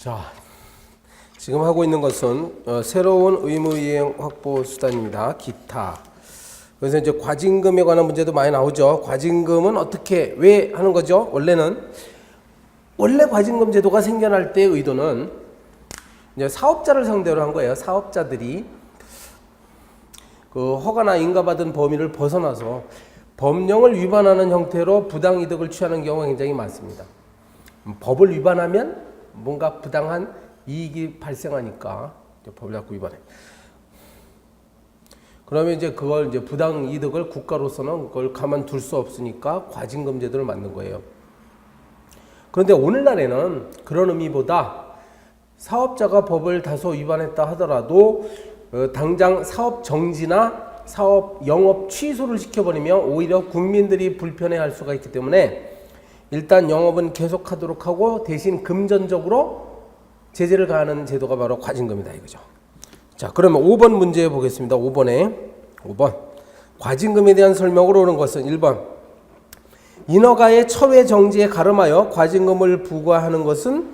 자, 지금 하고 있는 것은 새로운 의무이행 확보 수단입니다. 기타. 그래서 이제 과징금에 관한 문제도 많이 나오죠. 과징금은 어떻게 왜 하는 거죠? 원래 과징금 제도가 생겨날 때의 의도는 이제 사업자를 상대로 한 거예요. 사업자들이 그 허가나 인가받은 범위를 벗어나서 법령을 위반하는 형태로 부당이득을 취하는 경우가 굉장히 많습니다. 법을 위반하면 뭔가 부당한 이익이 발생하니까 법을 자꾸 위반해. 그러면 이제 그걸 이제 부당 이득을 국가로서는 그걸 가만둘 수 없으니까 과징금 제도를 만든 거예요. 그런데 오늘날에는 그런 의미보다 사업자가 법을 다소 위반했다 하더라도 당장 사업 정지나 사업 영업 취소를 시켜버리면 오히려 국민들이 불편해할 수가 있기 때문에 일단 영업은 계속하도록 하고 대신 금전적으로 제재를 가하는 제도가 바로 과징금이다 이거죠. 자, 그러면 5번 문제 보겠습니다. 5번 과징금에 대한 설명으로 오는 것은 1번 인허가의 처회 정지에 가름하여 과징금을 부과하는 것은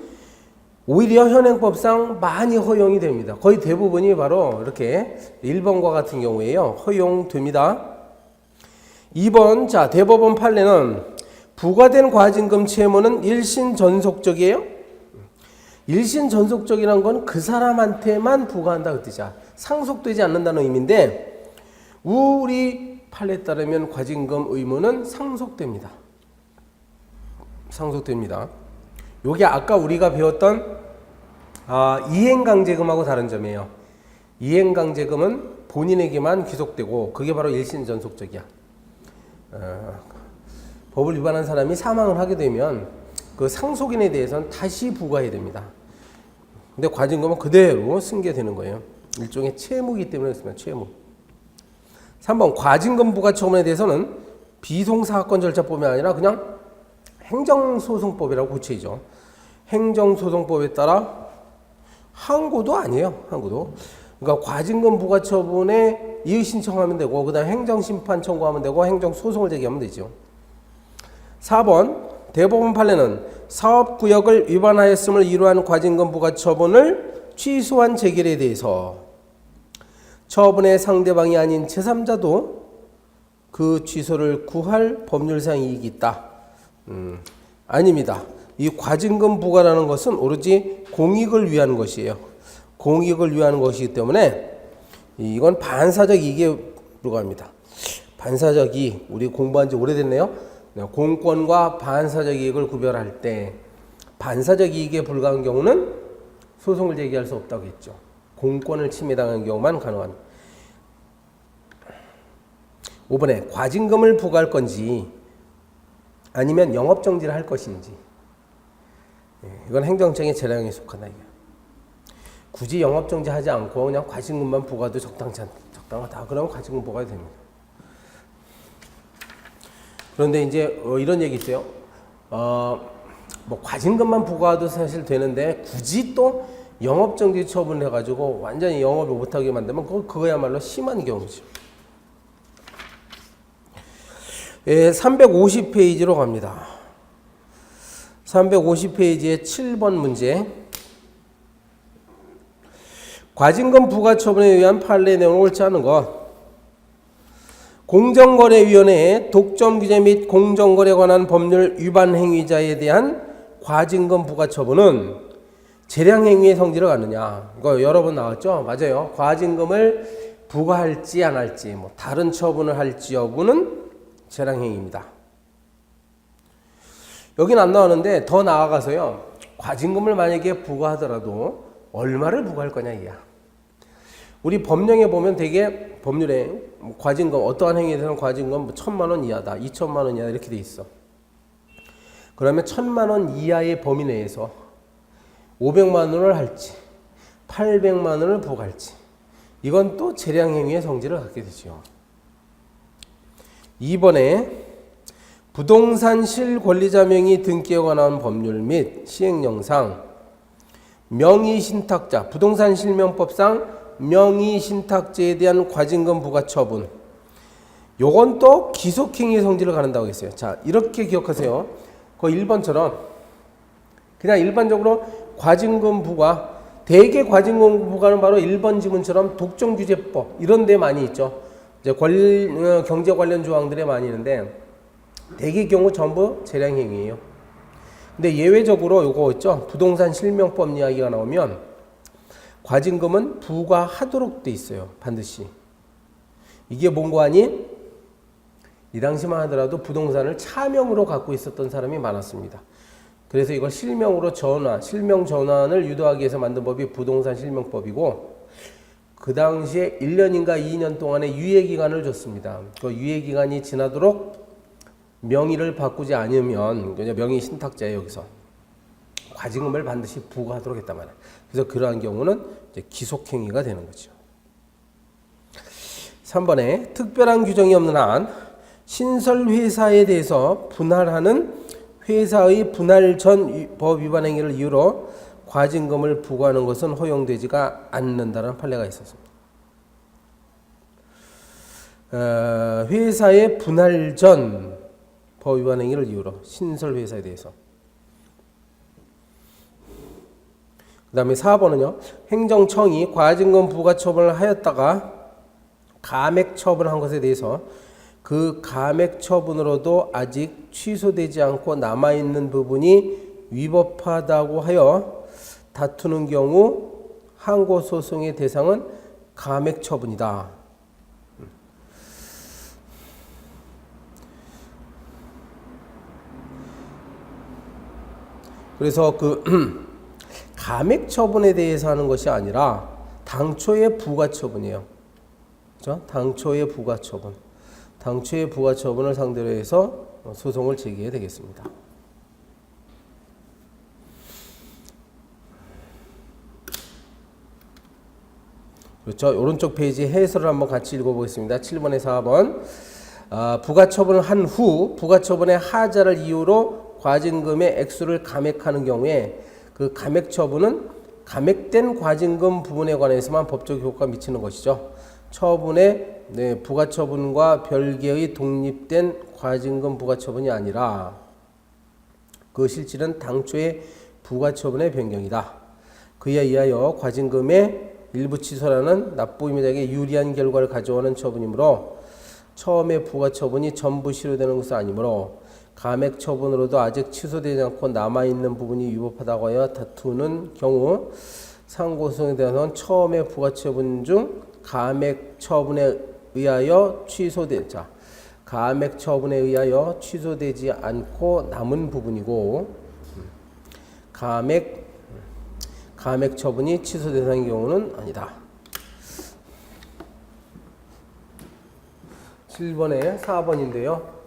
오히려 현행법상 많이 허용이 됩니다. 거의 대부분이 바로 이렇게 1번과 같은 경우에요. 허용됩니다. 2번 자 대법원 판례는 부과된 과징금 채무는 일신전속적이에요. 일신전속적이란 건 그 사람한테만 부과한다 그 뜻이야. 상속되지 않는다는 의미인데 우리 판례에 따르면 과징금 의무는 상속됩니다. 상속됩니다. 요게 아까 우리가 배웠던 이행강제금하고 다른 점이에요. 이행강제금은 본인에게만 귀속되고 그게 바로 일신전속적이야. 법을 위반한 사람이 사망을 하게 되면 그 상속인에 대해서는 다시 부과해야 됩니다. 근데 과징금은 그대로 승계되는 거예요. 일종의 채무이기 때문에 그렇습니다. 채무. 3번 과징금 부과 처분에 대해서는 비송사건 절차법이 아니라 그냥 행정소송법이라고 고쳐야죠. 행정소송법에 따라 항고도 아니에요. 항고도. 그러니까 과징금 부과 처분에 이의 신청하면 되고 그다음에 행정심판 청구하면 되고 행정소송을 제기하면 되죠. 4번 대법원 판례는 사업구역을 위반하였음을 이루한 과징금 부과 처분을 취소한 재결에 대해서 처분의 상대방이 아닌 제3자도 그 취소를 구할 법률상 이익이 있다. 아닙니다. 이 과징금 부과라는 것은 오로지 공익을 위한 것이에요. 공익을 위한 것이기 때문에 이건 반사적 이익에 불과합니다. 반사적 이익, 우리 공부한 지 오래됐네요. 공권과 반사적 이익을 구별할 때 반사적 이익에 불과한 경우는 소송을 제기할 수 없다고 했죠. 공권을 침해당한 경우만 가능한. 5번에 과징금을 부과할 건지 아니면 영업정지를 할 것인지 이건 행정청의 재량에 속한다. 이게. 굳이 영업정지 하지 않고 그냥 과징금만 부과도 적당하다. 그러면 과징금 부과가 됩니다. 그런데 이제 이런 얘기 있어요. 뭐 과징금만 부과도 사실 되는데 굳이 또 영업정지 처분을 해가지고 완전히 영업을 못하게 만들면 그거야말로 심한 경우죠. 350페이지로 갑니다. 350페이지의 7번 문제. 과징금 부과 처분에 의한 판례 내용을 옳지 않은 것. 공정거래위원회의 독점 규제 및 공정거래에 관한 법률 위반 행위자에 대한 과징금 부과 처분은 재량행위의 성질을 갖느냐. 이거 여러 번 나왔죠? 맞아요. 과징금을 부과할지 안 할지, 뭐 다른 처분을 할지 여부는 재량행위입니다. 여긴 안 나오는데 더 나아가서요. 과징금을 만약에 부과하더라도 얼마를 부과할 거냐 이야. 우리 법령에 보면 되게 법률에 과징금 어떠한 행위에 대해서는 과징금 1,000만 원 이하다, 2,000만 원 이하다 이렇게 돼 있어. 그러면 1,000만 원 이하의 범위 내에서 500만 원을 할지 800만 원을 부과할지 이건 또 재량행위의 성질을 갖게 되죠. 2번에 부동산 실권리자 명의 등기에 관한 법률 및 시행령상 명의신탁자 부동산 실명법상 명의신탁자에 대한 과징금 부과 처분 요건 또 기속행위의 성질을 가른다고 했어요. 자, 이렇게 기억하세요. 그 1번처럼 그냥 일반적으로 과징금 부과, 대개 과징금 부과는 바로 1번 지문처럼 독점규제법 이런 데 많이 있죠. 이제 경제 관련 조항들에 많이 있는데 대개 경우 전부 재량행위예요. 근데 예외적으로 요거 있죠. 부동산 실명법 이야기가 나오면 과징금은 부과하도록 돼 있어요. 반드시. 이게 뭔고 하니? 이 당시만 하더라도 부동산을 차명으로 갖고 있었던 사람이 많았습니다. 그래서 이걸 실명으로 전환, 실명 전환을 유도하기 위해서 만든 법이 부동산 실명법이고, 그 당시에 1년인가 2년 동안의 유예기간을 줬습니다. 그 유예기간이 지나도록 명의를 바꾸지 않으면, 명의 신탁자예요, 여기서. 과징금을 반드시 부과하도록 했단 말이에요. 그래서 그러한 경우는 이제 기속행위가 되는 거죠. 3번에 특별한 규정이 없는 한 신설회사에 대해서 분할하는 회사의 분할 전 법 위반 행위를 이유로 과징금을 부과하는 것은 허용되지가 않는다는 판례가 있었습니다. 회사의 분할 전 법 위반 행위를 이유로 신설회사에 대해서. 그 다음에 4번은요. 행정청이 과징금 부과 처분을 하였다가 감액 처분한 것에 대해서 그 감액 처분으로도 아직 취소되지 않고 남아있는 부분이 위법하다고 하여 다투는 경우 항고소송의 대상은 감액 처분이다. 그래서 그 감액 처분에 대해서 하는 것이 아니라 당초의 부과 처분이에요. 그렇죠? 당초의 부과 처분. 당초의 부과 처분을 상대로 해서 소송을 제기해야 되겠습니다. 그렇죠? 오른쪽 페이지 해설을 한번 같이 읽어보겠습니다. 7번에 4번. 부과 처분을 한 후 부과 처분의 하자를 이유로 과징금의 액수를 감액하는 경우에 그 감액 처분은 감액된 과징금 부분에 관해서만 법적 효과가 미치는 것이죠. 처분의 부과 처분과 별개의 독립된 과징금 부과 처분이 아니라 그 실질은 당초의 부과 처분의 변경이다. 그에 의하여 과징금의 일부 취소라는 납부의무자에게 유리한 결과를 가져오는 처분이므로 처음에 부과 처분이 전부 실효되는 것은 아니므로 감액 처분으로도 아직 취소되지 않고 남아있는 부분이 위법하다고 하여 다투는 경우 상고소송에 대해서는 처음에 부과 처분 중 감액 처분에 의하여 감액 처분에 의하여 취소되지 않고 남은 부분이고 감액 처분이 취소 대상인 경우는 아니다. 7번에 4번인데요.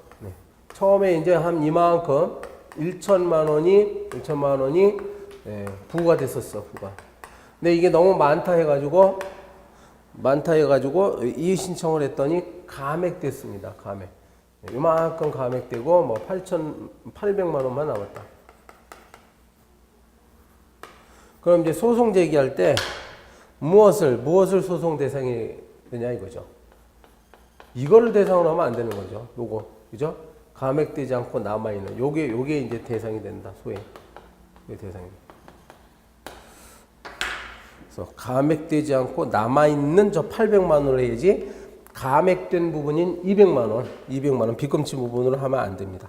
처음에 이제 한 이만큼 1천만 원이 부과 됐었어, 부과. 근데 이게 너무 많다 해가지고 이의 신청을 했더니 감액됐습니다. 감액. 이만큼 감액되고 뭐 800만 원만 남았다. 그럼 이제 소송 제기할 때 무엇을 소송 대상이 되냐 이거죠. 이거를 대상으로 하면 안 되는 거죠. 요거, 그죠? 감액되지 않고 남아있는 요게 이제 대상이 된다. 소액. 이게 대상입니다. 그래서 감액되지 않고 남아있는 저 800만 원을 해야지 감액된 부분인 200만 원 빚금치 부분으로 하면 안 됩니다.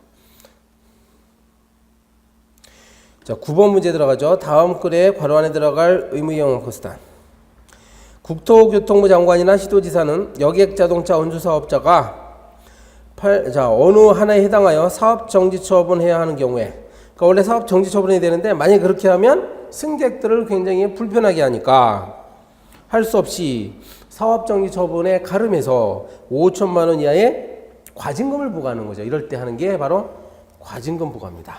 자, 9번 문제 들어가죠. 다음 글에 괄호 안에 들어갈 의무이용 코스단. 국토교통부 장관이나 시도지사는 여객자동차 운수사업자가 어느 하나에 해당하여 사업 정지 처분해야 하는 경우에, 그러니까 원래 사업 정지 처분이 되는데 만약에 그렇게 하면 승객들을 굉장히 불편하게 하니까 할 수 없이 사업 정지 처분에 가름해서 5천만 원 이하의 과징금을 부과하는 거죠. 이럴 때 하는 게 바로 과징금 부과입니다.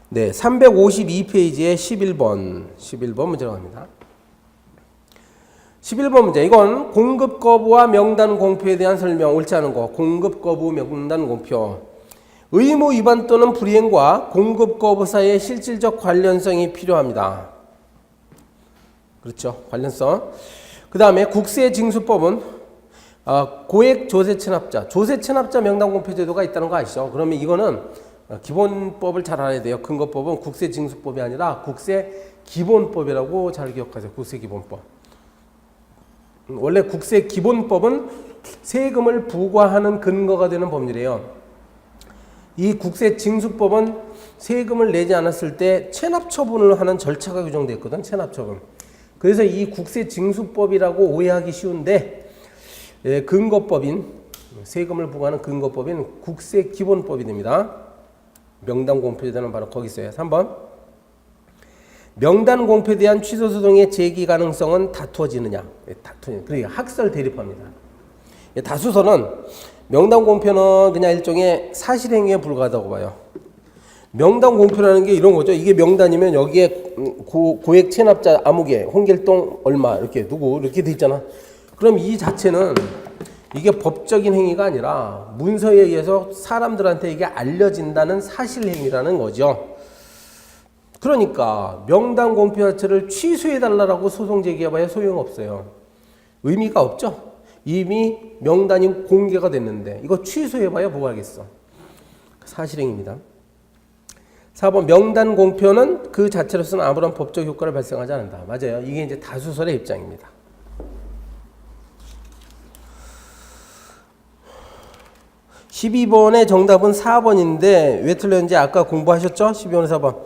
네, 352페이지에 11번 문제로 갑니다. 11번 문제. 이건 공급 거부와 명단 공표에 대한 설명. 옳지 않은 거. 공급 거부, 명단 공표. 의무 위반 또는 불이행과 공급 거부 사이의 실질적 관련성이 필요합니다. 그렇죠. 관련성. 그 다음에 국세징수법은 고액 조세 체납자 명단 공표 제도가 있다는 거 아시죠? 그러면 이거는 기본법을 잘 알아야 돼요. 근거법은 국세징수법이 아니라 국세기본법이라고 잘 기억하세요. 국세기본법. 원래 국세기본법은 세금을 부과하는 근거가 되는 법률이에요. 이 국세징수법은 세금을 내지 않았을 때 체납처분을 하는 절차가 규정되어 있거든. 체납처분. 그래서 이 국세징수법이라고 오해하기 쉬운데 근거법인 세금을 부과하는 근거법인 국세기본법이 됩니다. 명단 공표에 대한 바로 거기 있어요. 3번. 명단 공표에 대한 취소 소송의 제기 가능성은 다투어지느냐? 그러니까 학설 대립합니다. 다수서는 명단 공표는 그냥 일종의 사실행위에 불과하다고 봐요. 명단 공표라는 게 이런 거죠. 이게 명단이면 여기에 고액 체납자 아무개 홍길동 얼마 이렇게 누구 이렇게 돼 있잖아. 그럼 이 자체는 이게 법적인 행위가 아니라 문서에 의해서 사람들한테 이게 알려진다는 사실행위라는 거죠. 그러니까 명단 공표 자체를 취소해달라고 소송 제기해봐야 소용없어요. 의미가 없죠. 이미 명단이 공개가 됐는데 이거 취소해봐야 뭐가 하겠어. 사실행위입니다. 4번 명단 공표는 그 자체로서는 아무런 법적 효과를 발생하지 않는다. 맞아요. 이게 이제 다수설의 입장입니다. 12번의 정답은 4번인데 왜 틀렸는지 아까 공부하셨죠? 12번에 4번.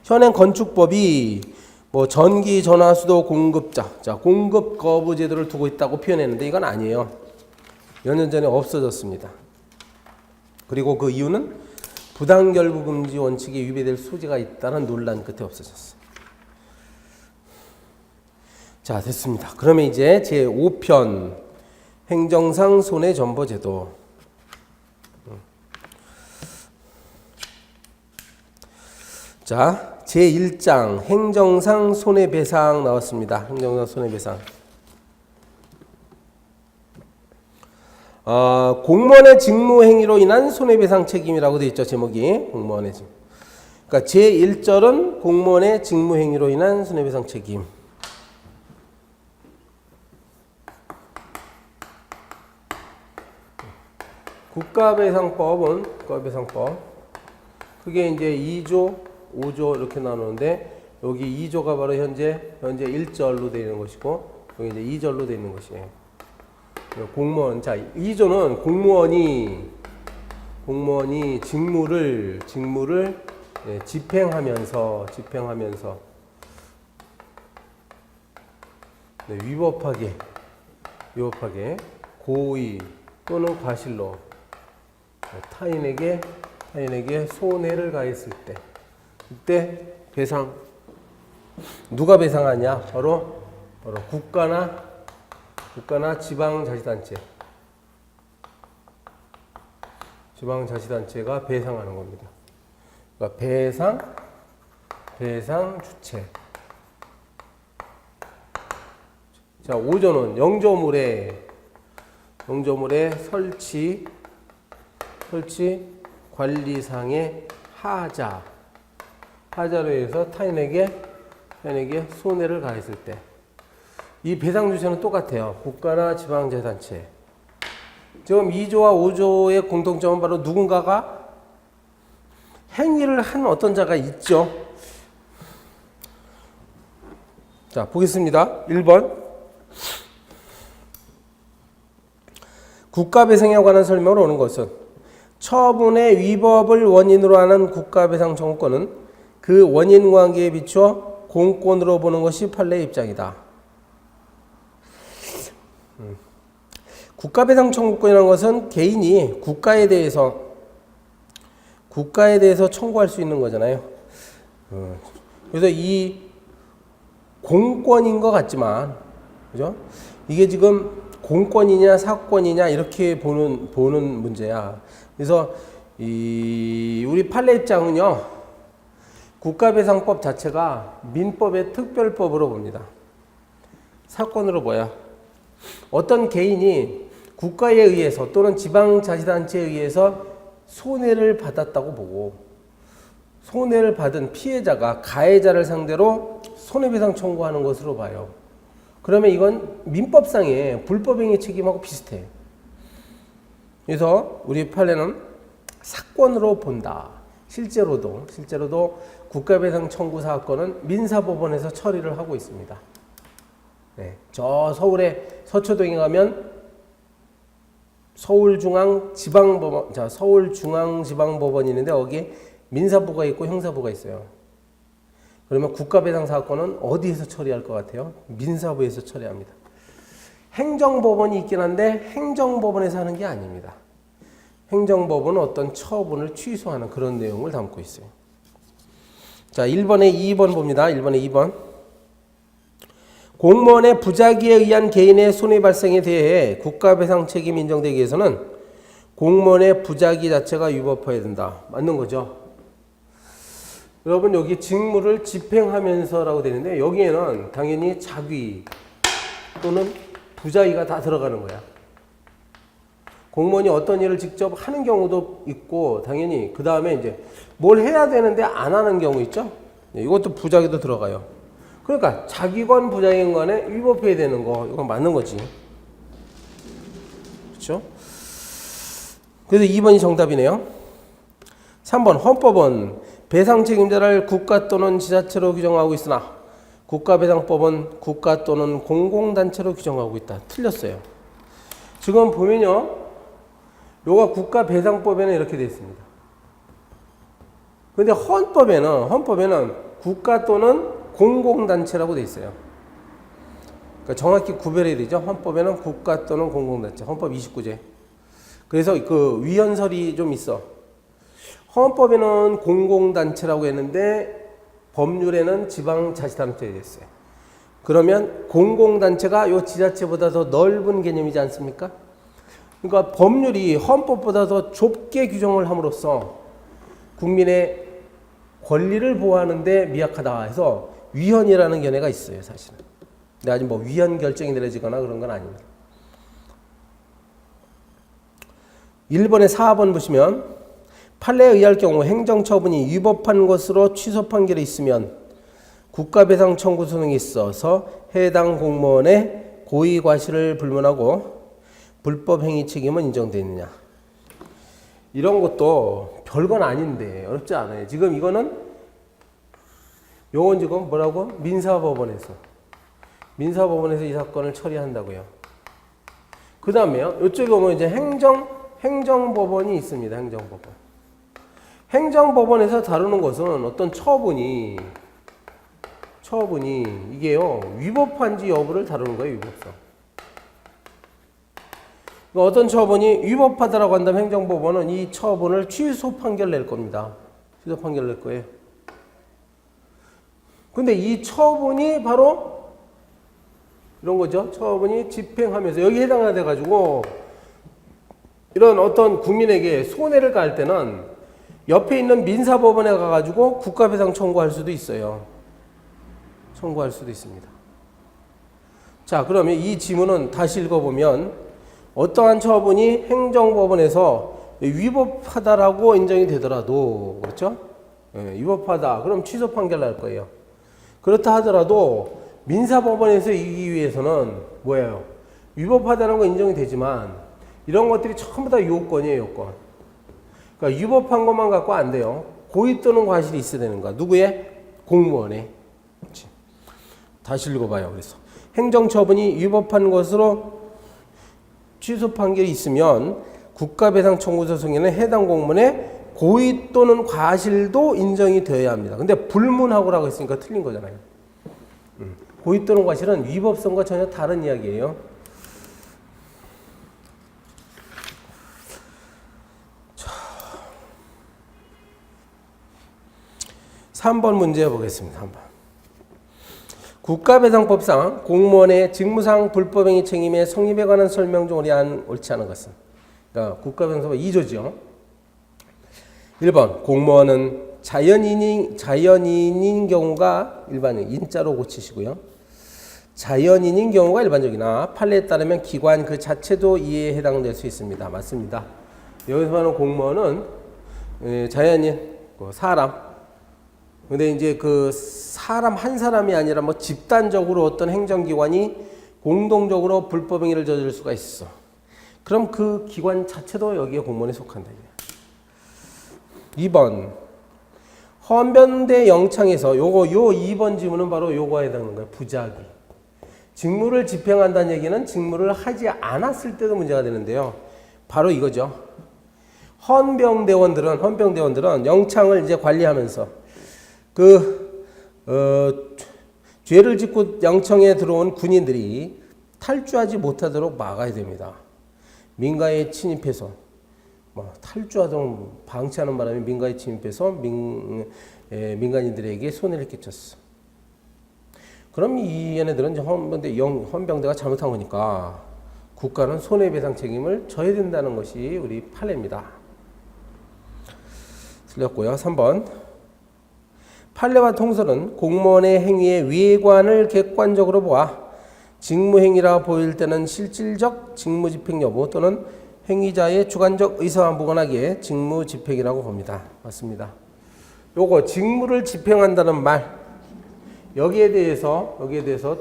현행 건축법이 뭐 전기, 전화, 수도 공급자, 자 공급 거부 제도를 두고 있다고 표현했는데 이건 아니에요. 몇 년 전에 없어졌습니다. 그리고 그 이유는 부당결부 금지 원칙에 위배될 소지가 있다는 논란 끝에 없어졌어요. 자 됐습니다. 그러면 이제 제5편 행정상 손해전보제도. 자, 제1장 행정상 손해배상 나왔습니다. 행정상 손해배상. 공무원의 직무행위로 인한 손해배상 책임이라고 되어 있죠. 제목이 공무원의 직무. 그러니까 제1절은 공무원의 직무행위로 인한 손해배상 책임. 국가배상법 그게 이제 2조 5조 이렇게 나누는데 여기 2조가 바로 현재 1절로 되어 있는 것이고 여기 이제 2절로 되어 있는 것이에요. 공무원, 자 2조는 공무원이 직무를 집행하면서 위법하게 고의 또는 과실로 타인에게 손해를 가했을 때 이때 배상 누가 배상하냐? 바로 국가나 지방자치단체가 배상하는 겁니다. 그러니까 배상 주체. 자 5조는 영조물의 설치 관리상의 하자로 해서 타인에게 손해를 가했을 때 이 배상 주체는 똑같아요. 국가나 지방자치단체. 지금 2조와 5조의 공통점은 바로 누군가가 행위를 한 어떤 자가 있죠. 자 보겠습니다. 1번 국가배상에 관한 설명으로 오는 것은 처분의 위법을 원인으로 하는 국가배상 청구권은 그 원인 관계에 비추어 공권으로 보는 것이 판례의 입장이다. 국가배상 청구권이라는 것은 개인이 국가에 대해서 청구할 수 있는 거잖아요. 그래서 이 공권인 것 같지만, 그죠? 이게 지금 공권이냐 사권이냐 이렇게 보는 문제야. 그래서 우리 판례 입장은요, 국가배상법 자체가 민법의 특별법으로 봅니다. 사건으로 뭐야? 어떤 개인이 국가에 의해서 또는 지방자치단체에 의해서 손해를 받았다고 보고 손해를 받은 피해자가 가해자를 상대로 손해배상 청구하는 것으로 봐요. 그러면 이건 민법상의 불법행위 책임하고 비슷해. 그래서 우리 판례는 사건으로 본다. 실제로도 국가배상 청구 사건은 민사법원에서 처리를 하고 있습니다. 네, 저 서울의 서초동에 가면 서울중앙지방법원이 있는데 거기에 민사부가 있고 형사부가 있어요. 그러면 국가배상 사건은 어디에서 처리할 것 같아요? 민사부에서 처리합니다. 행정법원이 있긴 한데 행정법원에서 하는 게 아닙니다. 행정법원은 어떤 처분을 취소하는 그런 내용을 담고 있어요. 자, 1번에 2번 봅니다. 1번에 2번. 공무원의 부작위에 의한 개인의 손해 발생에 대해 국가배상 책임 인정되기 위해서는 공무원의 부작위 자체가 위법해야 된다. 맞는 거죠? 여러분 여기 직무를 집행하면서라고 되는데 여기에는 당연히 작위 또는 부작위가 다 들어가는 거야. 공무원이 어떤 일을 직접 하는 경우도 있고 당연히 그 다음에 이제 뭘 해야 되는데 안 하는 경우 있죠? 이것도 부작위도 들어가요. 그러니까 자기건 부작위건 간에 위법해야 되는 거 이건 맞는 거지. 그렇죠? 그래서 2번이 정답이네요. 3번 헌법은 배상 책임자를 국가 또는 지자체로 규정하고 있으나 국가배상법은 국가 또는 공공단체로 규정하고 있다. 틀렸어요. 지금 보면요. 요가 국가배상법에는 이렇게 되어 있습니다. 근데 헌법에는 국가 또는 공공단체라고 되어 있어요. 그러니까 정확히 구별해야 되죠. 헌법에는 국가 또는 공공단체. 헌법 29제. 그래서 그 위헌설이 좀 있어. 헌법에는 공공단체라고 했는데 법률에는 지방자치단체에 됐어요. 그러면 공공단체가 요 지자체보다 더 넓은 개념이지 않습니까? 그러니까 법률이 헌법보다 더 좁게 규정을 함으로써 국민의 권리를 보호하는데 미약하다 해서 위헌이라는 견해가 있어요, 사실은. 근데 아직 뭐 위헌 결정이 내려지거나 그런 건 아닙니다. 1번에 4번 보시면 판례에 의할 경우 행정처분이 위법한 것으로 취소 판결이 있으면 국가배상 청구 소송이 있어서 해당 공무원의 고의과실을 불문하고 불법행위 책임은 인정되느냐. 이런 것도 별건 아닌데 어렵지 않아요. 지금 이거는 요건 지금 뭐라고? 민사법원에서 이 사건을 처리한다고요. 그 다음에요. 이쪽에 오면 이제 행정법원이 있습니다. 행정법원에서 다루는 것은 어떤 처분이 이게요 위법한지 여부를 다루는 거예요. 위법성. 그러니까 어떤 처분이 위법하다라고 한다면 행정법원은 이 처분을 취소 판결 낼 겁니다. 취소 판결 낼 거예요. 근데 이 처분이 바로 이런 거죠. 처분이 집행하면서 여기 해당돼 가지고 이런 어떤 국민에게 손해를 가할 때는 옆에 있는 민사법원에 가가지고 국가배상 청구할 수도 있어요. 청구할 수도 있습니다. 자, 그러면 이 지문은 다시 읽어보면 어떠한 처분이 행정법원에서 위법하다라고 인정이 되더라도 그렇죠? 예, 위법하다. 그럼 취소 판결 날 거예요. 그렇다 하더라도 민사법원에서 이기기 위해서는 뭐예요? 위법하다는 거 인정이 되지만 이런 것들이 전부 다 요건이에요, 요건. 그러니까 위법한 것만 갖고 안 돼요. 고의 또는 과실이 있어야 되는 거야. 누구의? 공무원의. 그렇지. 다시 읽어봐요. 그래서 행정처분이 위법한 것으로 취소 판결이 있으면 국가배상 청구 소송에는 해당 공무원의 고의 또는 과실도 인정이 되어야 합니다. 근데 불문하고라고 했으니까 틀린 거잖아요. 고의 또는 과실은 위법성과 전혀 다른 이야기예요. 자, 3번 문제 보겠습니다. 3번. 국가배상법상 공무원의 직무상 불법행위 책임의 성립에 관한 설명 중 옳지 않은 것은? 그러니까 국가배상법 2조죠. 1번 공무원은 자연인인 경우가 일반적 인자로 고치시고요. 자연인인 경우가 일반적이나 판례에 따르면 기관 그 자체도 이에 해당될 수 있습니다. 맞습니다. 여기서 말하는 공무원은 자연인, 사람. 근데 이제 그 사람 한 사람이 아니라 뭐 집단적으로 어떤 행정기관이 공동적으로 불법행위를 저지를 수가 있어. 그럼 그 기관 자체도 여기에 공무원에 속한다. 2번 헌병대 영창에서 요 2번 지문은 바로 요거에 해당하는 거예요. 부작위. 직무를 집행한다는 얘기는 직무를 하지 않았을 때도 문제가 되는데요. 바로 이거죠. 헌병대원들은 영창을 이제 관리하면서 죄를 짓고 영창에 들어온 군인들이 탈주하지 못하도록 막아야 됩니다. 민가에 침입해서 탈주하도록 방치하는 바람에 민가에 침입해서 민간인들에게 손해를 끼쳤어. 그럼 이 얘네들은 이제 헌병대가 잘못한 거니까 국가는 손해배상 책임을 져야 된다는 것이 우리 판례입니다. 틀렸고요. 3번. 판례와 통설은 공무원의 행위의 외관을 객관적으로 보아 직무행위라 보일 때는 실질적 직무집행 여부 또는 행위자의 주관적 의사와 무관하게 직무집행이라고 봅니다. 맞습니다. 요거 직무를 집행한다는 말, 여기에 대해서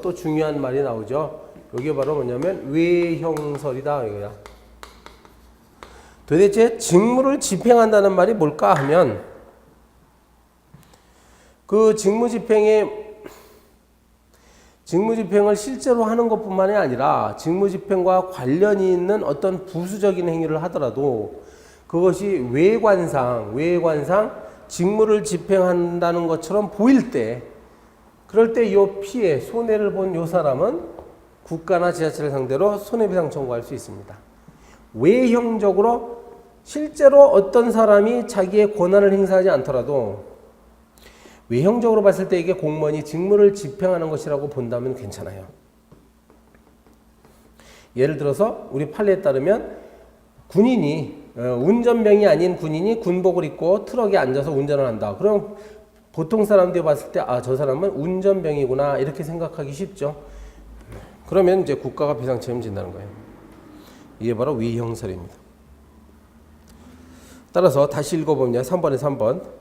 또 중요한 말이 나오죠. 여기 바로 뭐냐면 외형설이다 이거야. 도대체 직무를 집행한다는 말이 뭘까 하면 그 직무집행을 실제로 하는 것뿐만이 아니라 직무집행과 관련이 있는 어떤 부수적인 행위를 하더라도 그것이 외관상 직무를 집행한다는 것처럼 보일 때, 그럴 때 이 피해, 손해를 본 이 사람은 국가나 지자체를 상대로 손해배상 청구할 수 있습니다. 외형적으로 실제로 어떤 사람이 자기의 권한을 행사하지 않더라도 외형적으로 봤을 때 이게 공무원이 직무를 집행하는 것이라고 본다면 괜찮아요. 예를 들어서 우리 판례에 따르면 군인이 운전병이 아닌 군인이 군복을 입고 트럭에 앉아서 운전을 한다. 그럼 보통 사람들이 봤을 때 저 사람은 운전병이구나 이렇게 생각하기 쉽죠. 그러면 이제 국가가 배상 책임을 진다는 거예요. 이게 바로 외형설입니다. 따라서 다시 읽어보면 3번에 3번.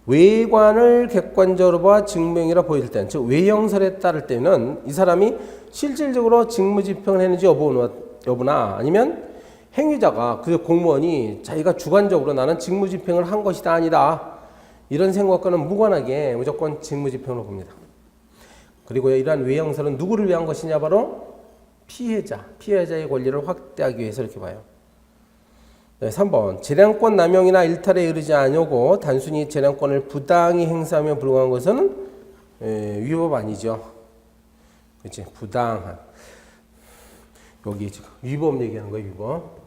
외관을 객관적으로 봐 직무행위라 보일 때는, 즉 외형설에 따를 때는 이 사람이 실질적으로 직무집행을 했는지 여부나 아니면 행위자가 그 공무원이 자기가 주관적으로 나는 직무집행을 한 것이다 아니다 이런 생각과는 무관하게 무조건 직무집행으로 봅니다. 그리고 이러한 외형설은 누구를 위한 것이냐, 바로 피해자의 권리를 확대하기 위해서 이렇게 봐요. 네, 3번. 재량권 남용이나 일탈에 이르지 아니오고 단순히 재량권을 부당히 행사하며 불구한 것은 위법 아니죠. 그렇지? 부당한. 여기 지금 위법 얘기하는 거예요, 위법.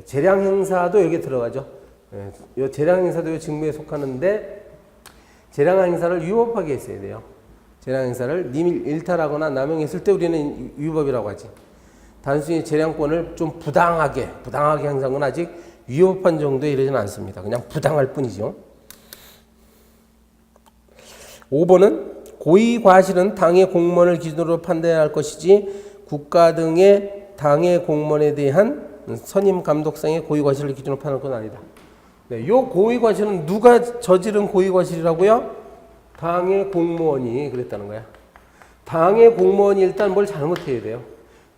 재량 행사도 여기 들어가죠. 이 재량 행사도 이 직무에 속하는데 재량 행사를 위법하게 했어야 돼요. 재량 행사를 님이 일탈하거나 남용했을 때 우리는 위법이라고 하지. 단순히 재량권을 좀 부당하게 행사한 건 아직 위법한 정도에 이르지는 않습니다. 그냥 부당할 뿐이죠. 5번은 고의과실은 당의 공무원을 기준으로 판단해야 할 것이지 국가 등의 당의 공무원에 대한 선임 감독상의 고의과실을 기준으로 판단할 건 아니다. 네, 이 고의과실은 누가 저지른 고의과실이라고요? 당의 공무원이 그랬다는 거야. 당의 공무원이 일단 뭘 잘못해야 돼요.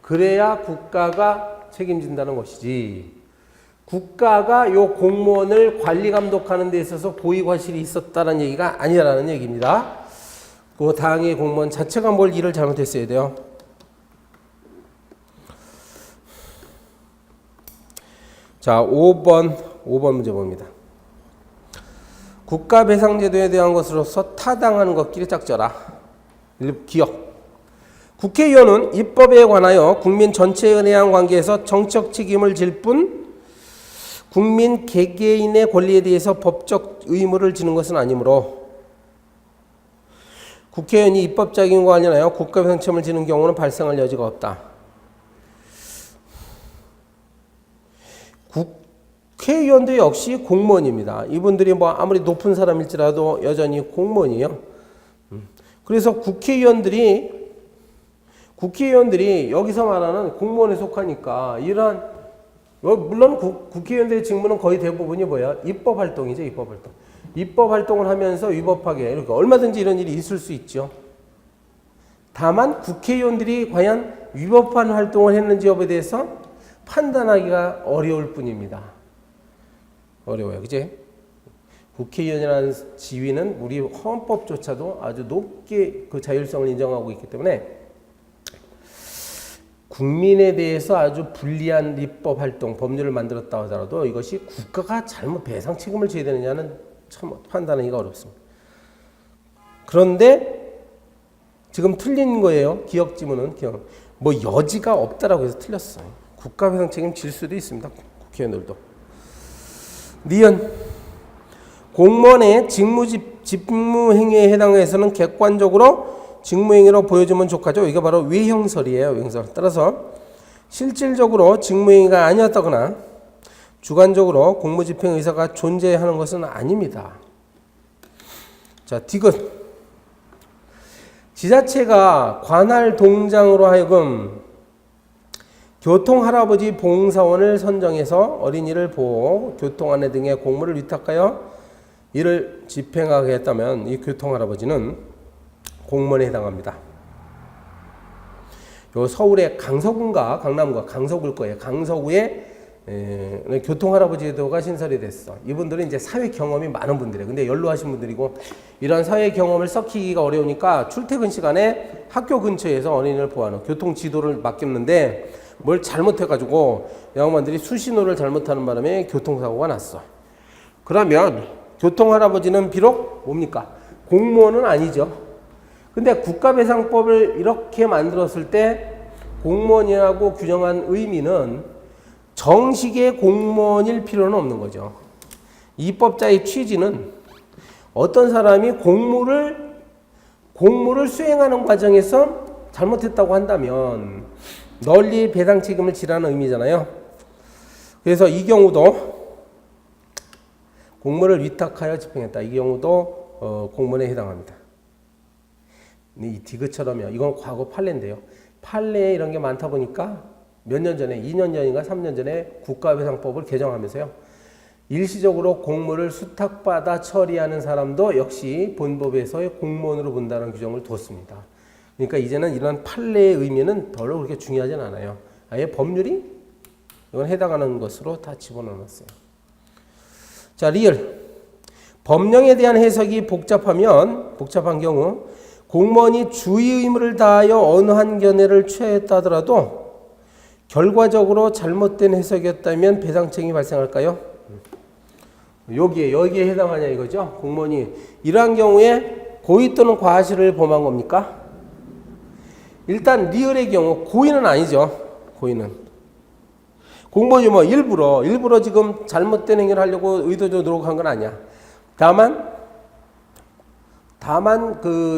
그래야 국가가 책임진다는 것이지, 국가가 이 공무원을 관리 감독하는 데 있어서 고의과실이 있었다는 얘기가 아니라는 얘기입니다. 그 당의 공무원 자체가 뭘 일을 잘못했어야 돼요. 자, 5번 문제 봅니다. 국가배상제도에 대한 것으로서 타당한 것끼리 짝져라. 기억. 국회의원은 입법에 관하여 국민 전체에 대한 관계에서 정책 책임을 질 뿐 국민 개개인의 권리에 대해서 법적 의무를 지는 것은 아니므로 국회의원이 입법작용과 관련하여 국가배상 책임을 지는 경우는 발생할 여지가 없다. 국회의원도 역시 공무원입니다. 이분들이 아무리 높은 사람일지라도 여전히 공무원이에요. 그래서 국회의원들이 여기서 말하는 공무원에 속하니까 이러한, 물론 국회의원들의 직무는 거의 대부분이 뭐야? 입법 활동이죠, 입법 활동. 입법 활동을 하면서 위법하게, 이렇게 얼마든지 이런 일이 있을 수 있죠. 다만 국회의원들이 과연 위법한 활동을 했는지 여부에 대해서 판단하기가 어려울 뿐입니다. 어려워요, 그치? 국회의원이라는 지위는 우리 헌법조차도 아주 높게 그 자율성을 인정하고 있기 때문에 국민에 대해서 아주 불리한 입법 활동, 법률을 만들었다 하더라도 이것이 국가가 잘못 배상 책임을 져야 되느냐는 참 판단하기가 어렵습니다. 그런데 지금 틀린 거예요. 기억지문은 뭐 여지가 없다라고 해서 틀렸어요. 국가 배상 책임 질 수도 있습니다. 국회의원들도. 니은 공무원의 직무행위에 해당해서는 객관적으로 직무행위로 보여주면 족하죠. 이게 바로 외형설이에요. 외형설. 따라서 실질적으로 직무행위가 아니었다거나 주관적으로 공무집행 의사가 존재하는 것은 아닙니다. 자, 디귿. 지자체가 관할 동장으로 하여금 교통할아버지 봉사원을 선정해서 어린이를 보호, 교통안내 등의 공무를 위탁하여 이를 집행하게 했다면 이 교통할아버지는 공무원에 해당합니다. 요 서울의 강서구인가 강남구가 강서구일 거예요. 강서구에 교통할아버지도가 신설이 됐어. 이분들은 이제 사회 경험이 많은 분들이에요. 근데 연로하신 분들이고 이런 사회 경험을 썩히기가 어려우니까 출퇴근 시간에 학교 근처에서 어린이를 보호하는 교통 지도를 맡겼는데 뭘 잘못해가지고 양반들이 수신호를 잘못하는 바람에 교통사고가 났어. 그러면 교통할아버지는 비록 뭡니까? 공무원은 아니죠. 근데 국가배상법을 이렇게 만들었을 때 공무원이라고 규정한 의미는 정식의 공무원일 필요는 없는 거죠. 입법자의 취지는 어떤 사람이 공무를 수행하는 과정에서 잘못했다고 한다면 널리 배상 책임을 지라는 의미잖아요. 그래서 이 경우도 공무를 위탁하여 집행했다. 이 경우도 공무원에 해당합니다. 이 디귿처럼요. 이건 과거 판례인데요. 판례에 이런 게 많다 보니까 몇 년 전에 2년 전인가 3년 전에 국가배상법을 개정하면서요. 일시적으로 공무를 수탁받아 처리하는 사람도 역시 본법에서의 공무원으로 본다는 규정을 뒀습니다. 그러니까 이제는 이런 판례의 의미는 별로 그렇게 중요하진 않아요. 아예 법률이 이건 해당하는 것으로 다 집어넣었어요. 자, 리을. 법령에 대한 해석이 복잡한 경우 공무원이 주의 의무를 다하여 어느 한 견해를 취하였다 하더라도 결과적으로 잘못된 해석이었다면 배상 책임이 발생할까요? 여기에 해당하냐 이거죠. 공무원이 이러한 경우에 고의 또는 과실을 범한 겁니까? 일단 리을의 경우 고의는 아니죠. 고의는 공무원이 뭐 일부러 지금 잘못된 행위를 하려고 의도적으로 노력한 건 아니야. 다만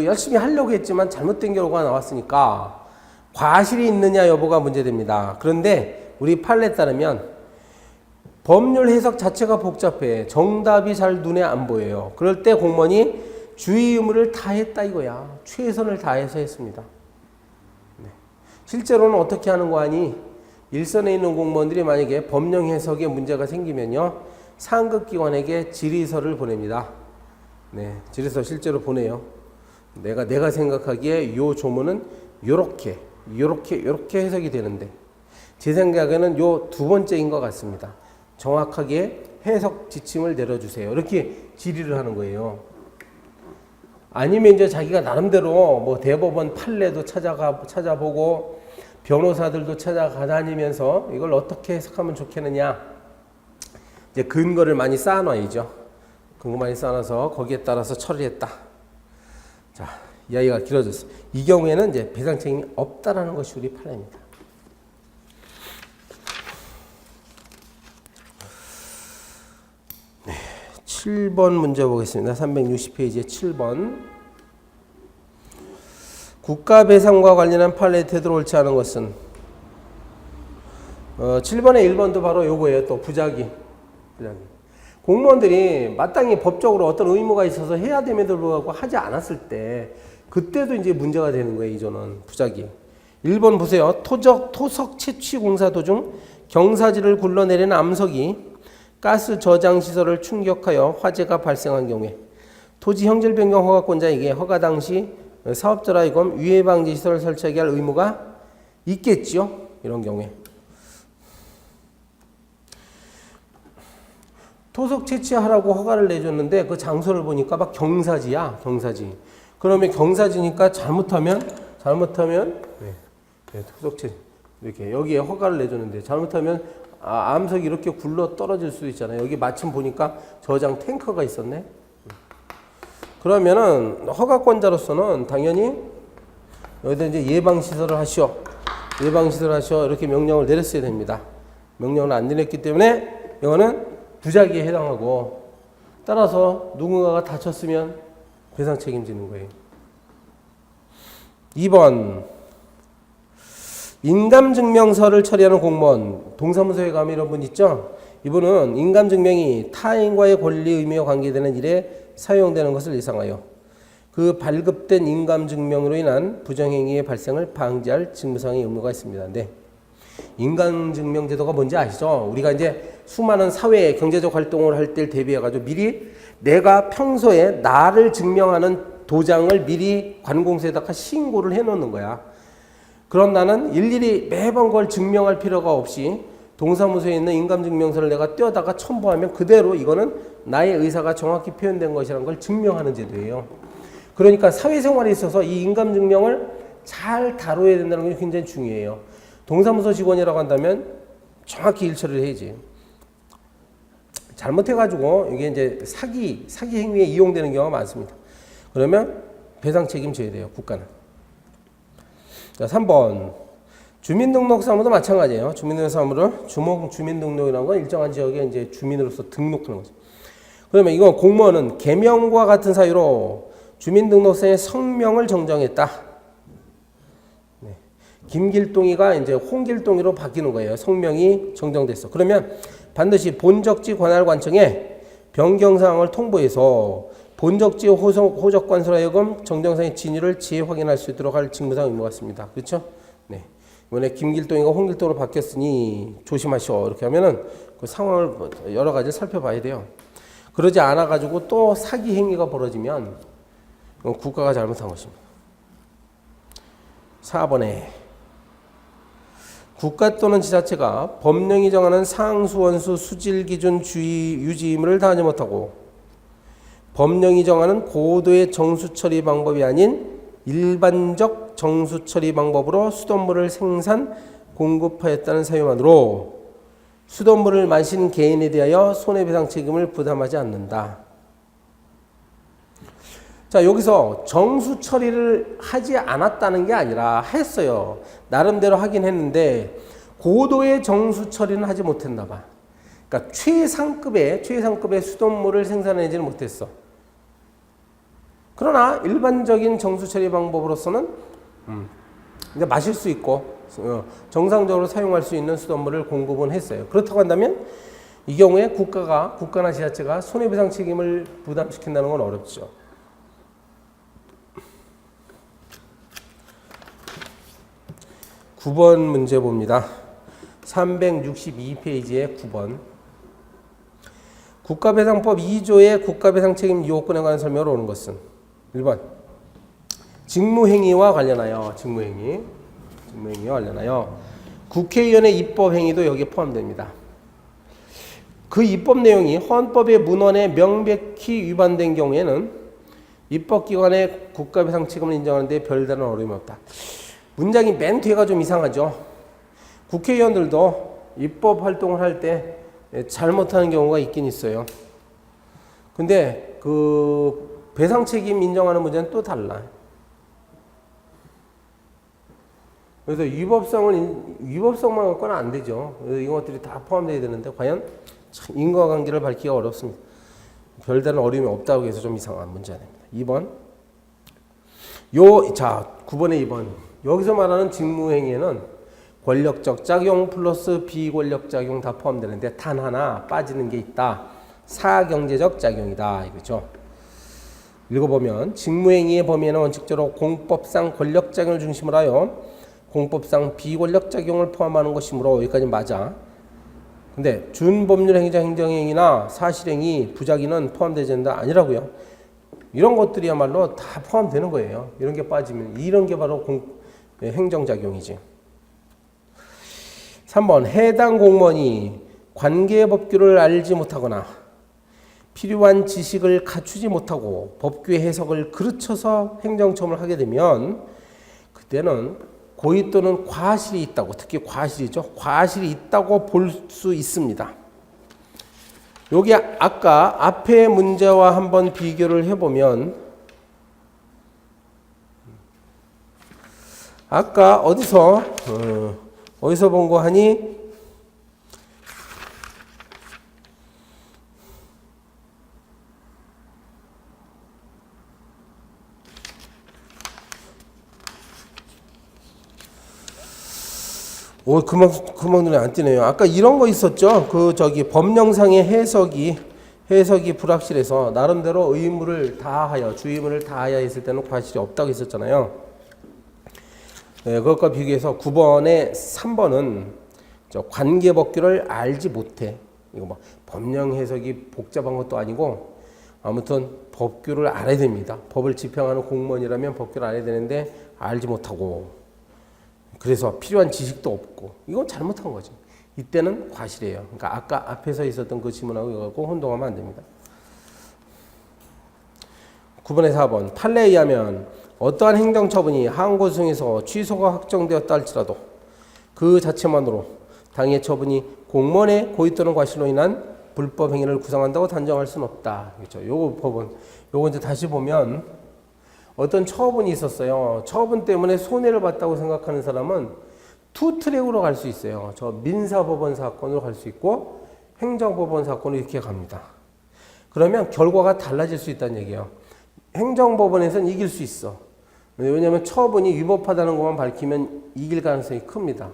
열심히 하려고 했지만 잘못된 결과가 나왔으니까 과실이 있느냐 여부가 문제됩니다. 그런데 우리 판례에 따르면 법률 해석 자체가 복잡해. 정답이 잘 눈에 안 보여요. 그럴 때 공무원이 주의 의무를 다했다 이거야. 최선을 다해서 했습니다. 네. 실제로는 어떻게 하는 거 아니? 일선에 있는 공무원들이 만약에 법령 해석에 문제가 생기면요. 상급 기관에게 질의서를 보냅니다. 네, 질의서 실제로 보내요. 내가 생각하기에 이 조문은 요렇게 해석이 되는데 제 생각에는 요 두 번째인 것 같습니다. 정확하게 해석 지침을 내려주세요. 이렇게 질의를 하는 거예요. 아니면 이제 자기가 나름대로 뭐 대법원 판례도 찾아보고 변호사들도 찾아다니면서 이걸 어떻게 해석하면 좋겠느냐. 이제 근거를 많이 쌓아놔야죠. 근거 많이 쌓아놔서 거기에 따라서 처리했다. 자, 이야기가 길어졌어. 이 경우에는 이제 배상 책임이 없다라는 것이 우리 판례입니다. 네, 7번 문제 보겠습니다. 360페이지에 7번. 국가배상과 관련한 판례의 태도로 옳지 않은 것은 7번의 1번도 바로 요거예요. 또 부작위. 공무원들이 마땅히 법적으로 어떤 의무가 있어서 해야 됨에도 불구하고 하지 않았을 때 그때도 이제 문제가 되는 거예요. 이조는 부작위. 1번 보세요. 토석 채취 공사 도중 경사지를 굴러내리는 암석이 가스 저장 시설을 충격하여 화재가 발생한 경우에 토지 형질 변경 허가권자에게 허가 당시 사업자라 하여금 위해 방지 시설을 설치하게 할 의무가 있겠죠. 이런 경우에 토속 채취하라고 허가를 내줬는데 그 장소를 보니까 막 경사지야, 경사지. 그러면 경사지니까 잘못하면 토속 채취 이렇게 여기에 허가를 내줬는데 잘못하면 암석이 이렇게 굴러 떨어질 수도 있잖아요. 여기 마침 보니까 저장 탱커가 있었네. 그러면은 허가권자로서는 당연히 여기다 이제 예방시설을 하시오. 예방시설을 하시오. 이렇게 명령을 내렸어야 됩니다. 명령을 안 내렸기 때문에 이거는 부작위에 해당하고 따라서 누군가가 다쳤으면 배상 책임지는 거예요. 2번 인감증명서를 처리하는 공무원 동사무소에 가면 이런 분 있죠. 이분은 인감증명이 타인과의 권리 의무와 관계되는 일에 사용되는 것을 예상하여 그 발급된 인감증명으로 인한 부정행위의 발생을 방지할 직무상의 의무가 있습니다. 네. 인감증명 제도가 뭔지 아시죠? 우리가 이제 수많은 사회 경제적 활동을 할 때 대비해 가지고 미리 내가 평소에 나를 증명하는 도장을 미리 관공서에다가 신고를 해 놓는 거야. 그럼 나는 일일이 매번 그걸 증명할 필요가 없이 동사무소에 있는 인감증명서를 내가 떼어다가 첨부하면 그대로 이거는 나의 의사가 정확히 표현된 것이라는 걸 증명하는 제도예요. 그러니까 사회생활에 있어서 이 인감증명을 잘 다뤄야 된다는 게 굉장히 중요해요. 동사무소 직원이라고 한다면 정확히 일처리를 해야지. 잘못해가지고 이게 이제 사기 행위에 이용되는 경우가 많습니다. 그러면 배상 책임져야 돼요, 국가는. 자, 3번. 주민등록 사무도 마찬가지예요. 주민등록 사무를 주민등록이라는 건 일정한 지역에 이제 주민으로서 등록하는 거죠. 그러면 이건 공무원은 개명과 같은 사유로 주민등록상의 성명을 정정했다. 네. 김길동이가 이제 홍길동이로 바뀌는 거예요. 성명이 정정됐어. 그러면 반드시 본적지 관할관청에 변경사항을 통보해서 본적지 호적관소로 하여금 정정상의 진위를 재확인할 수 있도록 할 직무상 의무가 있습니다. 그렇죠? 네. 이번에 김길동이가 홍길동으로 바뀌었으니 조심하시오. 이렇게 하면은 그 상황을 여러 가지 살펴봐야 돼요. 그러지 않아 가지고 또 사기 행위가 벌어지면 국가가 잘못한 것입니다. 4번에 국가 또는 지자체가 법령이 정하는 상수, 원수, 수질 기준 유지 의무를 다하지 못하고 법령이 정하는 고도의 정수 처리 방법이 아닌 일반적 정수 처리 방법으로 수돗물을 생산, 공급하였다는 사유만으로 수돗물을 마신 개인에 대하여 손해배상 책임을 부담하지 않는다. 자, 여기서 정수 처리를 하지 않았다는 게 아니라 했어요. 나름대로 하긴 했는데 고도의 정수 처리는 하지 못했나 봐. 그러니까 최상급의 수돗물을 생산하지는 못했어. 그러나 일반적인 정수 처리 방법으로서는 이제 마실 수 있고 정상적으로 사용할 수 있는 수돗물을 공급은 했어요. 그렇다고 한다면 이 경우에 국가나 지자체가 손해배상 책임을 부담시킨다는 건 어렵죠. 9번 문제 봅니다. 362페이지에 9번. 국가배상법 2조의 국가배상 책임 요건에 관한 설명을 오는 것은 1번 직무행위와 관련하여 국회의원의 입법행위도 여기에 포함됩니다. 그 입법 내용이 헌법의 문헌에 명백히 위반된 경우에는 입법기관의 국가배상 책임을 인정하는 데 별다른 어려움이 없다. 문장이 맨 뒤가 좀 이상하죠. 국회의원들도 입법 활동을 할 때 잘못하는 경우가 있긴 있어요. 근데 그 배상 책임 인정하는 문제는 또 달라. 그래서 위법성만 갖고는 안 되죠. 이런 것들이 다 포함되어야 되는데 과연 인과관계를 밝히기가 어렵습니다. 별다른 어려움이 없다고 해서 좀 이상한 문제가 됩니다. 2번. 자, 9번에 2번. 여기서 말하는 직무행위에는 권력적 작용 플러스 비권력 작용 다 포함되는데 단 하나 빠지는 게 있다. 사경제적 작용이다. 이거죠. 읽어보면 직무행위의 범위에는 원칙적으로 공법상 권력 작용을 중심으로 하여 공법상 비권력 작용을 포함하는 것이므로 여기까지 맞아. 근데 준법률 행위자 행정행위나 사실행위, 부작위는 포함되지 않는다. 아니라고요. 이런 것들이야말로 다 포함되는 거예요. 이런 게 빠지면 이런 게 바로 행정작용이지. 3번 해당 공무원이 관계법규를 알지 못하거나 필요한 지식을 갖추지 못하고 법규의 해석을 그르쳐서 행정처분을 하게 되면 그때는 고의 또는 과실이 있다고, 특히 과실이죠. 과실이 있다고 볼 수 있습니다. 여기 아까 앞의 문제와 한번 비교를 해보면 아까 어디서 본 거 하니? 금방 눈에 안 띄네요. 아까 이런 거 있었죠. 법령상의 해석이 불확실해서 나름대로 의무를 다하여, 주의무를 다하여 했을 때는 과실이 없다고 했었잖아요. 네, 그것과 비교해서 9번에 3번은 관계법규를 알지 못해. 이거 법령 해석이 복잡한 것도 아니고 아무튼 법규를 알아야 됩니다. 법을 집행하는 공무원이라면 법규를 알아야 되는데 알지 못하고 그래서 필요한 지식도 없고 이건 잘못한 거지. 이때는 과실이에요. 그러니까 아까 앞에서 있었던 그 지문하고 이거하고 혼동하면 안 됩니다. 9번에 4번 판례에 의하면 어떠한 행정처분이 항고소송에서 취소가 확정되었다 할지라도 그 자체만으로 당해 처분이 공무원의 고의 또는 과실로 인한 불법 행위를 구성한다고 단정할 수는 없다. 그렇죠. 요거 이제 다시 보면 어떤 처분이 있었어요. 처분 때문에 손해를 봤다고 생각하는 사람은 투 트랙으로 갈 수 있어요. 저 민사법원 사건으로 갈 수 있고 행정법원 사건으로 이렇게 갑니다. 그러면 결과가 달라질 수 있다는 얘기예요. 행정법원에서는 이길 수 있어. 왜냐하면 처분이 위법하다는 것만 밝히면 이길 가능성이 큽니다.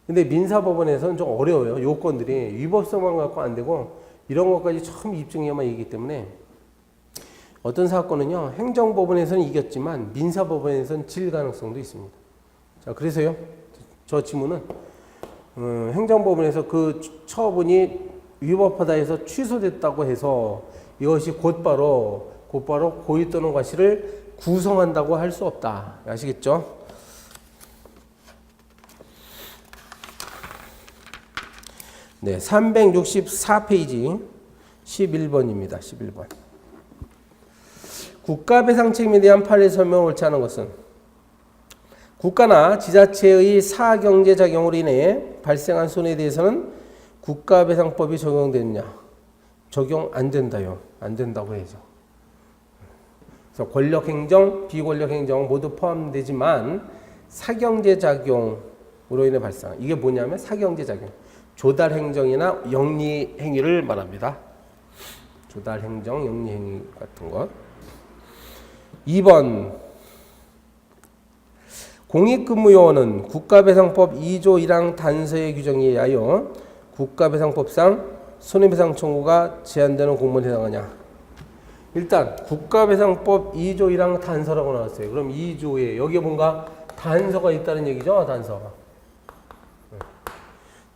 근데 민사법원에서는 좀 어려워요. 요건들이 위법성만 갖고 안 되고 이런 것까지 처음 입증해야만 이기기 때문에 어떤 사건은요 행정법원에서는 이겼지만 민사법원에서는 질 가능성도 있습니다. 자, 그래서요 저 지문은 행정법원에서 그 처분이 위법하다 해서 취소됐다고 해서 이것이 곧바로 고의 또는 과실을 구성한다고 할 수 없다. 아시겠죠? 네, 364페이지 11번입니다. 11번. 국가배상 책임에 대한 판례 설명을 옳지 않은 것은 국가나 지자체의 사경제작용으로 인해 발생한 손해에 대해서는 국가배상법이 적용되느냐? 적용 안 된다요. 안 된다고 해야죠. 그래서 권력행정, 비권력행정 모두 포함되지만 사경제작용으로 인해 발생. 이게 뭐냐면 사경제작용. 조달행정이나 영리행위를 말합니다. 조달행정, 영리행위 같은 것. 2번 공익근무요원은 국가배상법 2조 1항 단서의 규정에 의하여 국가배상법상 손해배상 청구가 제한되는 공무원에 해당하냐. 일단 국가배상법 2조 1항 단서라고 나왔어요. 그럼 2조에 여기에 뭔가 단서가 있다는 얘기죠.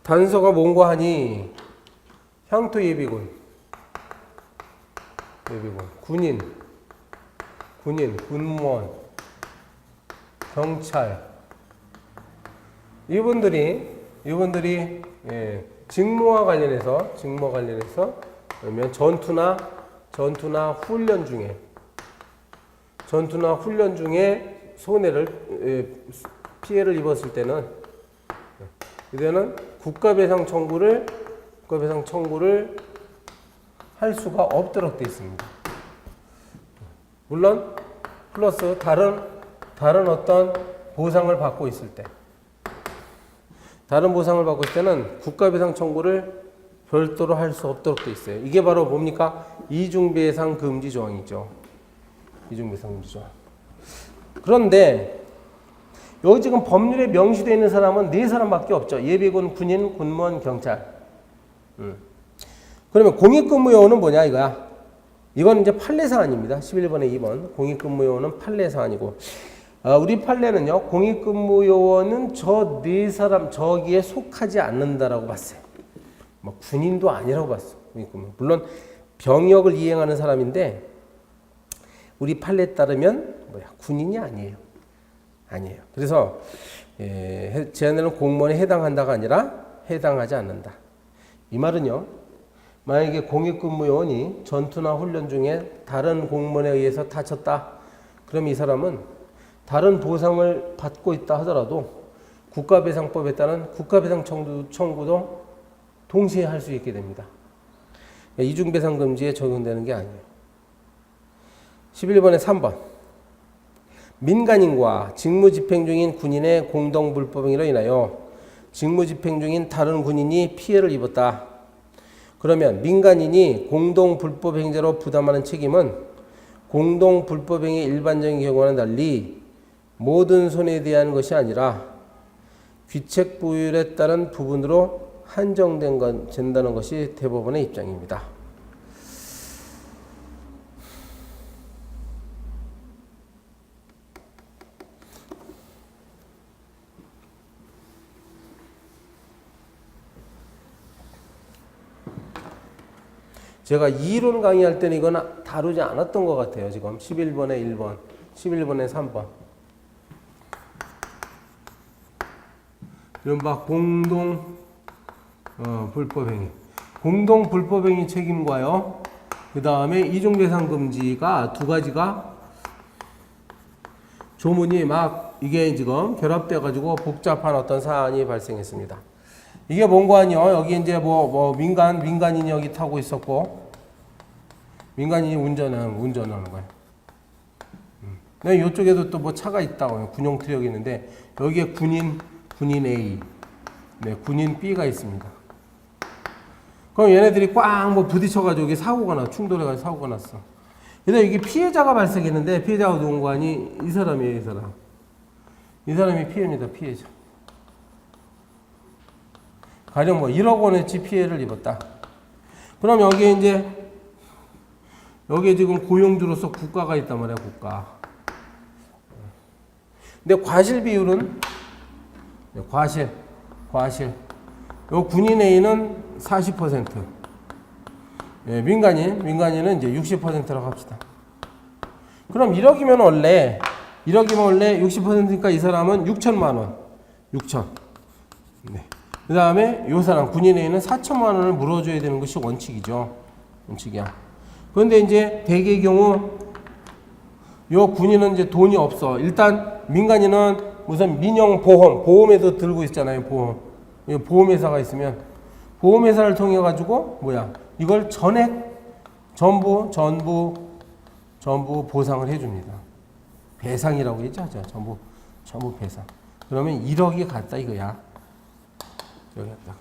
단서가 뭔가 하니 향토예비군, 군인, 군무원, 경찰 이분들이 직무와 관련해서 그러면 전투나 훈련 중에 피해를 입었을 때는 이제는 국가배상 청구를 할 수가 없도록 되어 있습니다. 물론 플러스 다른 어떤 보상을 받고 있을 때, 다른 보상을 받고 있을 때는 국가배상 청구를 별도로 할 수 없도록 되어 있어요. 이게 바로 뭡니까? 이중배상 금지 조항이죠. 이중배상 금지 조항. 그런데 여기 지금 법률에 명시되어 있는 사람은 4사람밖에 없죠. 예비군, 군인, 군무원, 경찰. 그러면 공익근무요원은 뭐냐 이거야? 이건 이제 판례사안입니다. 11번에 2번 공익근무요원은 판례사안이고 우리 판례는요. 공익근무요원은 저 4사람 저기에 속하지 않는다라고 봤어요. 뭐 군인도 아니라고 봤어. 물론 병역을 이행하는 사람인데 우리 판례에 따르면 군인이 아니에요. 그래서 제한되는 공무원에 해당한다가 아니라 해당하지 않는다. 이 말은요. 만약에 공익근무요원이 전투나 훈련 중에 다른 공무원에 의해서 다쳤다. 그럼 이 사람은 다른 보상을 받고 있다 하더라도 국가배상법에 따른 국가배상 청구도 동시에 할 수 있게 됩니다. 이중배상금지에 적용되는 게 아니에요. 11번에 3번. 민간인과 직무집행 중인 군인의 공동불법행위로 인하여 직무집행 중인 다른 군인이 피해를 입었다. 그러면 민간인이 공동불법행위자로 부담하는 책임은 공동불법행위 일반적인 경우와는 달리 모든 손해에 대한 것이 아니라 귀책부율에 따른 부분으로 한정된다는 것이 대법원의 입장입니다. 제가 이론 강의할 때는 이건 다루지 않았던 것 같아요. 지금 11번에 1번, 11번에 3번. 이른바 공동 불법행위. 공동 불법행위 책임과요. 그 다음에 이중배상금지가 두 가지가 조문이 막 이게 지금 결합되어 가지고 복잡한 어떤 사안이 발생했습니다. 이게 뭔가 아니요. 여기 이제 민간인이 여기 타고 있었고, 민간인이 운전하는 거예요. 네, 이쪽에도 또 뭐 차가 있다고요. 군용 트럭이 있는데, 여기에 군인 A, 네, 군인 B가 있습니다. 그럼 얘네들이 꽉 뭐 부딪혀가지고 여기 사고가 나, 충돌해가지고 사고가 났어. 그래서 이게 피해자가 발생했는데, 피해자가 누군가 아니, 이 사람이에요, 이 사람. 이 사람이 피해입니다, 피해자. 가령 뭐 1억 원어치 피해를 입었다. 그럼 여기에 지금 고용주로서 국가가 있단 말이야, 국가. 근데 과실 비율은, 과실. 요 군인 A는 40%. 예, 민간인은 이제 60%라고 합시다. 그럼 1억이면 원래 60%니까 이 사람은 6천만 원. 6천. 네. 그 다음에 요 사람, 군인 A는 4천만 원을 물어줘야 되는 것이 원칙이죠. 원칙이야. 그런데 이제 대개의 경우, 요 군인은 이제 돈이 없어. 일단 민간인은 무슨 보험에도 들고 있잖아요, 보험회사가 있으면, 보험회사를 통해가지고, 이걸 전부 보상을 해줍니다. 배상이라고 했죠, 전부 배상. 그러면 1억이 갔다 이거야. 여기 갔다.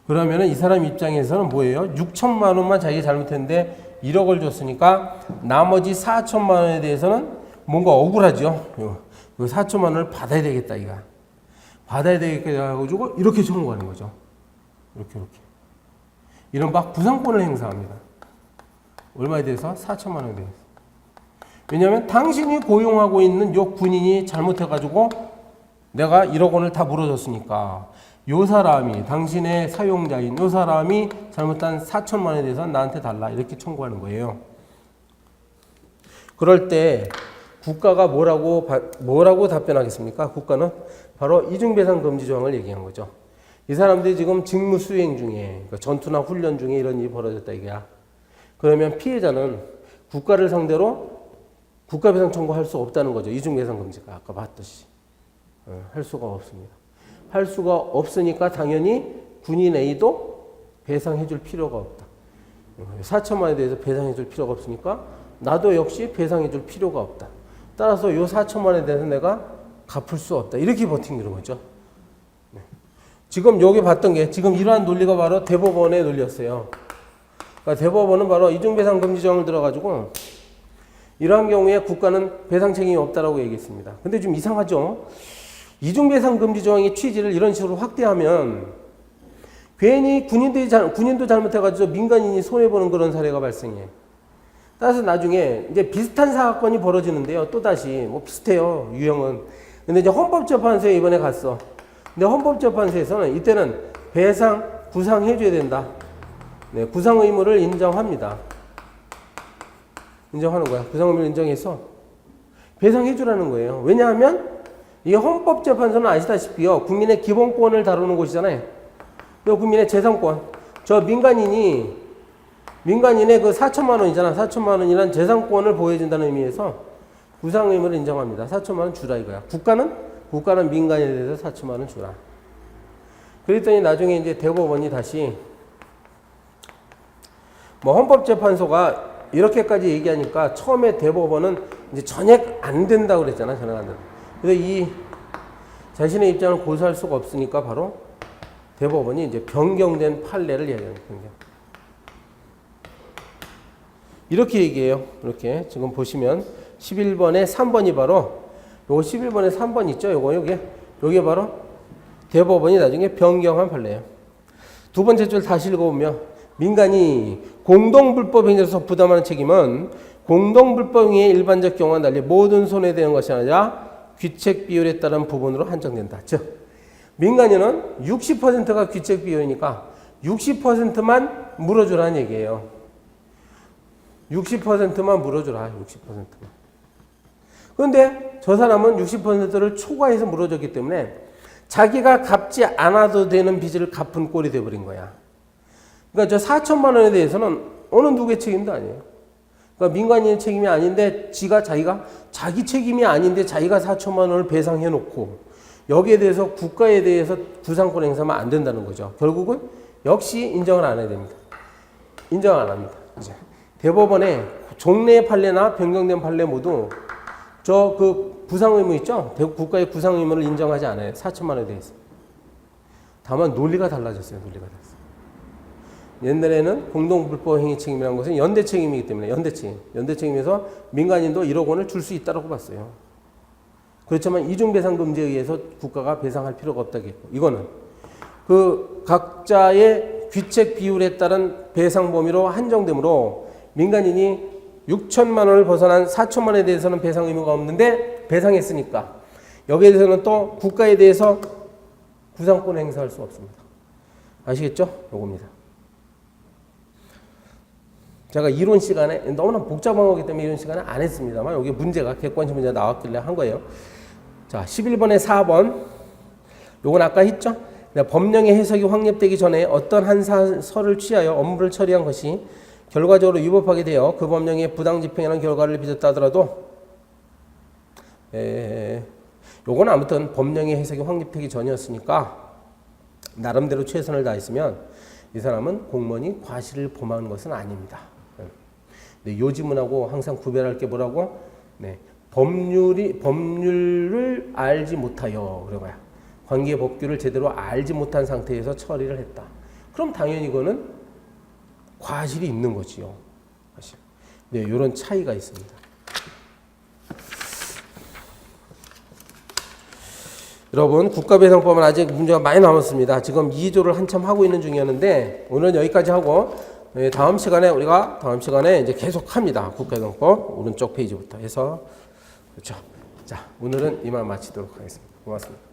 그러면은 이 사람 입장에서는 뭐예요? 6천만 원만 자기가 잘못했는데 1억을 줬으니까 나머지 4천만 원에 대해서는 뭔가 억울하죠. 4천만 원을 받아야 되겠다, 이거. 받아야 되겠다 해가지고 이렇게 청구하는 거죠. 이렇게. 이른바 구상권을 행사합니다. 얼마에 대해서? 4천만 원에 대해서. 왜냐하면 당신이 고용하고 있는 요 군인이 잘못해가지고 내가 1억 원을 다 물어줬으니까 요 사람이, 당신의 사용자인 요 사람이 잘못한 4천만 원에 대해서 나한테 달라, 이렇게 청구하는 거예요. 그럴 때 국가가 뭐라고 답변하겠습니까? 국가는 바로 이중배상금지 조항을 얘기한 거죠. 이 사람들이 지금 직무 수행 중에, 그러니까 전투나 훈련 중에 이런 일이 벌어졌다 이게야. 그러면 피해자는 국가를 상대로 국가배상 청구할 수 없다는 거죠. 이중배상금지가 아까 봤듯이. 할 수가 없습니다. 할 수가 없으니까 당연히 군인 A도 배상해 줄 필요가 없다. 4천만 원에 대해서 배상해 줄 필요가 없으니까 나도 역시 배상해 줄 필요가 없다. 따라서 요 4천만 원에 대해서 내가 갚을 수 없다. 이렇게 버티는 거죠. 네. 지금 여기 봤던 게 지금 이러한 논리가 바로 대법원의 논리였어요. 그러니까 대법원은 바로 이중배상금지조항을 들어가지고 이러한 경우에 국가는 배상 책임이 없다라고 얘기했습니다. 근데 좀 이상하죠? 이중배상금지조항의 취지를 이런 식으로 확대하면 괜히 군인도 잘못해가지고 민간인이 손해보는 그런 사례가 발생해. 따라서 나중에 이제 비슷한 사건이 벌어지는데요. 또다시 비슷해요, 유형은. 근데 이제 헌법재판소에 이번에 갔어. 근데 헌법재판소에서는 이때는 구상해줘야 된다. 네, 구상 의무를 인정합니다. 인정하는 거야. 구상 의무를 인정해서 배상해주라는 거예요. 왜냐하면 이 헌법재판소는 아시다시피요, 국민의 기본권을 다루는 곳이잖아요. 국민의 재산권. 저 민간인이 민간인의 그 4천만 원이잖아. 4천만 원이란 재산권을 보호해준다는 의미에서 구상 의무를 인정합니다. 4천만 원 주라 이거야. 국가는 민간인에 대해서 4천만 원 주라. 그랬더니 나중에 이제 대법원이 다시 뭐 헌법재판소가 이렇게까지 얘기하니까 처음에 대법원은 이제 전액 안 된다고 그랬잖아. 전액 안 된다. 그래서 이 자신의 입장을 고수할 수가 없으니까 바로 대법원이 이제 변경된 판례를 얘기해요. 변경. 이렇게 얘기해요. 이렇게 지금 보시면 11번에 3번이 바로 요거 11번에 3번 있죠. 요게 바로 대법원이 나중에 변경한 판례예요. 두 번째 줄 다시 읽어보면 민간이 공동불법 행위로서 부담하는 책임은 공동불법 행위의 일반적 경우와 달리 모든 손해되는 것이 아니라 귀책 비율에 따른 부분으로 한정된다. 즉 민간인은 60%가 귀책 비율이니까 60%만 물어주라는 얘기예요. 60%만 물어주라. 60%만. 그런데 저 사람은 60%를 초과해서 물어줬기 때문에 자기가 갚지 않아도 되는 빚을 갚은 꼴이 돼버린 거야. 그러니까 저 4천만 원에 대해서는 어느 누구의 책임도 아니에요. 그러니까 민간인의 책임이 아닌데 자기가 자기 책임이 아닌데 자기가 4천만 원을 배상해 놓고 여기에 대해서 국가에 대해서 구상권 행사하면 안 된다는 거죠. 결국은 역시 인정을 안 해야 됩니다. 인정 안 합니다. 이제 대법원의 종래 판례나 변경된 판례 모두 저 그 구상 의무 있죠? 국가의 구상 의무를 인정하지 않아요. 4천만 원에 대해서. 다만 논리가 달라졌어요. 논리가 달랐어요. 옛날에는 공동불법 행위 책임이라는 것은 연대 책임이기 때문에 연대 책임에서 민간인도 1억 원을 줄 수 있다고 봤어요. 그렇지만 이중배상금지에 의해서 국가가 배상할 필요가 없다겠고 이거는 그 각자의 귀책 비율에 따른 배상 범위로 한정되므로 민간인이 6천만 원을 벗어난 4천만 원에 대해서는 배상 의무가 없는데 배상했으니까 여기에 대해서는 또 국가에 대해서 구상권 행사할 수 없습니다. 아시겠죠? 요겁니다. 제가 이론 시간에 너무나 복잡한 거기 때문에 이론 시간에 안 했습니다만 여기 문제가 객관식 문제가 나왔길래 한 거예요. 자, 11번에 4번. 요건 아까 했죠? 법령의 해석이 확립되기 전에 어떤 한 사설을 취하여 업무를 처리한 것이 결과적으로 위법하게 되어 그 법령의 부당 집행이라는 결과를 빚었다 하더라도 요건 아무튼 법령의 해석이 확립되기 전이었으니까 나름대로 최선을 다했으면 이 사람은 공무원이 과실을 범하는 것은 아닙니다. 네, 요 지문하고 항상 구별할 게 뭐라고? 네, 법률을 알지 못하여 그런 거야. 관계 법규를 제대로 알지 못한 상태에서 처리를 했다. 그럼 당연히 이거는 과실이 있는 거지요. 과실. 네, 이런 차이가 있습니다. 여러분, 국가배상법은 아직 문제가 많이 남았습니다. 지금 2조를 한참 하고 있는 중이었는데 오늘은 여기까지 하고 다음 시간에 이제 계속 합니다. 국가배상법 오른쪽 페이지부터 해서 그렇죠. 자, 오늘은 이만 마치도록 하겠습니다. 고맙습니다.